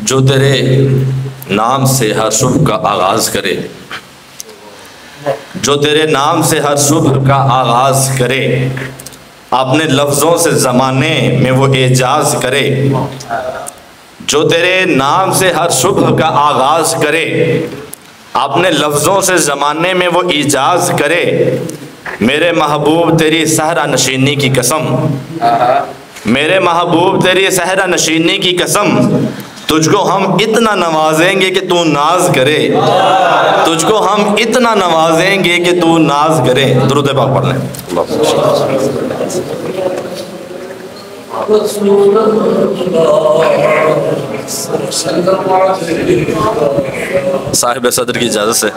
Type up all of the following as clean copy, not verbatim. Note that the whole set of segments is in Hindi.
जो तेरे नाम से हर शुभ का आगाज़ करे, जो तेरे नाम से हर शुभ का आगाज़ करे, अपने लफ्ज़ों से ज़माने में वो एजाज़ करे। जो तेरे नाम से हर शुभ का आगाज़ करे, अपने लफ्ज़ों से ज़माने में वो इजाज़ करे। मेरे महबूब तेरी सहरा नशीनी की कसम, मेरे महबूब तेरी सहरा नशीनी की कसम, तुझको हम इतना नवाजेंगे कि तू नाज करे, तुझको हम इतना नवाजेंगे कि तू नाज करे। दुरूद पाक पढ़ लें। साहिब सदर की इजाज़त से,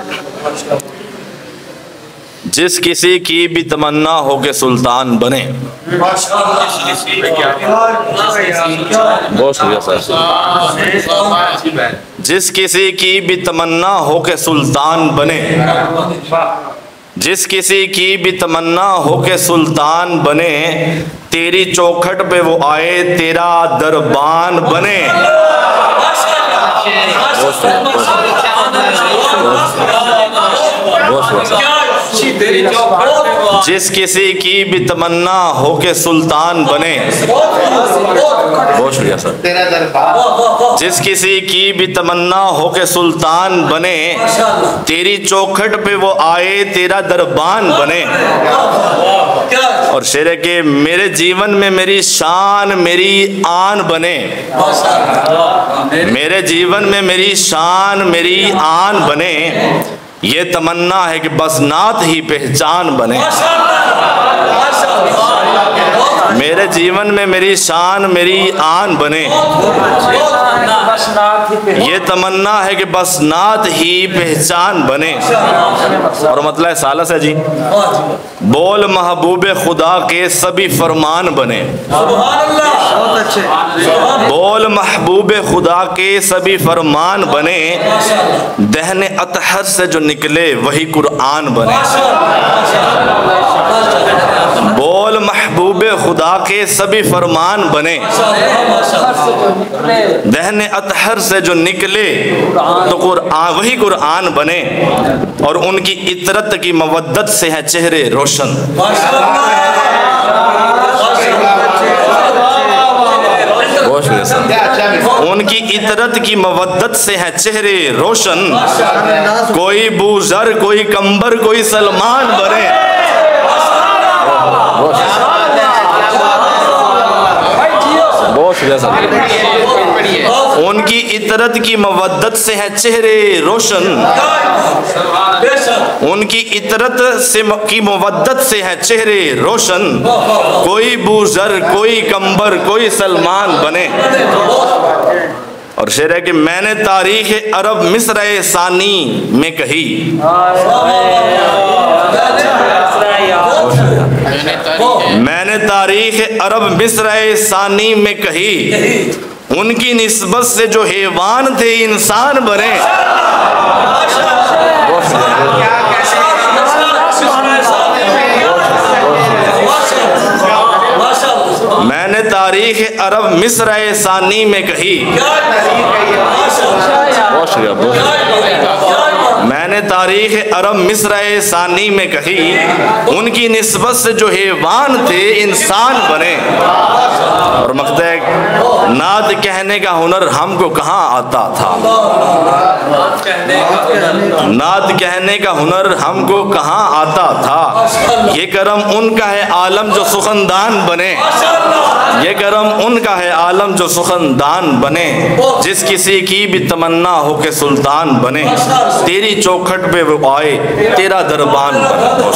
जिस किसी की भी तमन्ना हो के सुल्तान बने, बहुत शुक्रिया सर, जिस किसी की भी तमन्ना हो के सुल्तान बने, जिस किसी की भी तमन्ना हो के सुल्तान बने, तेरी चौखट पे वो आए तेरा दरबान बने। जिस किसी की भी तमन्ना हो के सुल्तान बने, बहुत शुक्रिया सर, जिस किसी की भी तमन्ना हो के सुल्तान बने, तेरी चौखट पे वो आए तेरा दरबान बने। और शेर है कि मेरे जीवन में मेरी शान मेरी आन बने, मेरे जीवन में मेरी शान मेरी आन बने। ये तमन्ना है कि बस नात ही पहचान बने। मेरे जीवन में मेरी शान मेरी आन बने, ये तमन्ना है कि बस नात ही पहचान बने। और मतलब सालस है जी, बोल महबूब खुदा के सभी फरमान बने, बोल महबूब खुदा के सभी फरमान बने। दहने अतहर से जो निकले वही कुरान बने। बोल महबूब खुदा के सभी फरमान बने, दहने अतहर से जो निकले तो कुरान वही कुरान बने। और उनकी इतरत की मवद्दत से है चेहरे रोशन, उनकी इतरत की मवद्दत से है चेहरे रोशन। कोई बूजर कोई कंबर कोई सलमान बने। उनकी इतरत की मवद्दत से है चेहरे रोशन, उनकी इतरत से की मवद्दत से है चेहरे रोशन। कोई बूजर कोई कंबर कोई सलमान बने। और शेर है कि मैंने तारीख अरब मिस्र सानी में कही, मैंने तारीख अरब मिस्र सानी में कही, उनकी निस्बत से जो हैवान थे इंसान बने। मैंने तारीख अरब मिस्र सानी में कही, मैंने तारीख अरब मिस्र सानी में कही, उनकी निस्बत से जो हैवान थे इंसान बने। और मकसद नात कहने का हुनर हमको कहाँ आता था, नात कहने का हुनर हमको कहाँ आता था। ये करम उनका है आलम जो सुखनदान बने, ये करम उनका है आलम जो सुखनदान बने। जिस किसी की भी तमन्ना हो के सुल्तान बने, तेरी चौखट पे वो आए तेरा दरबान बने।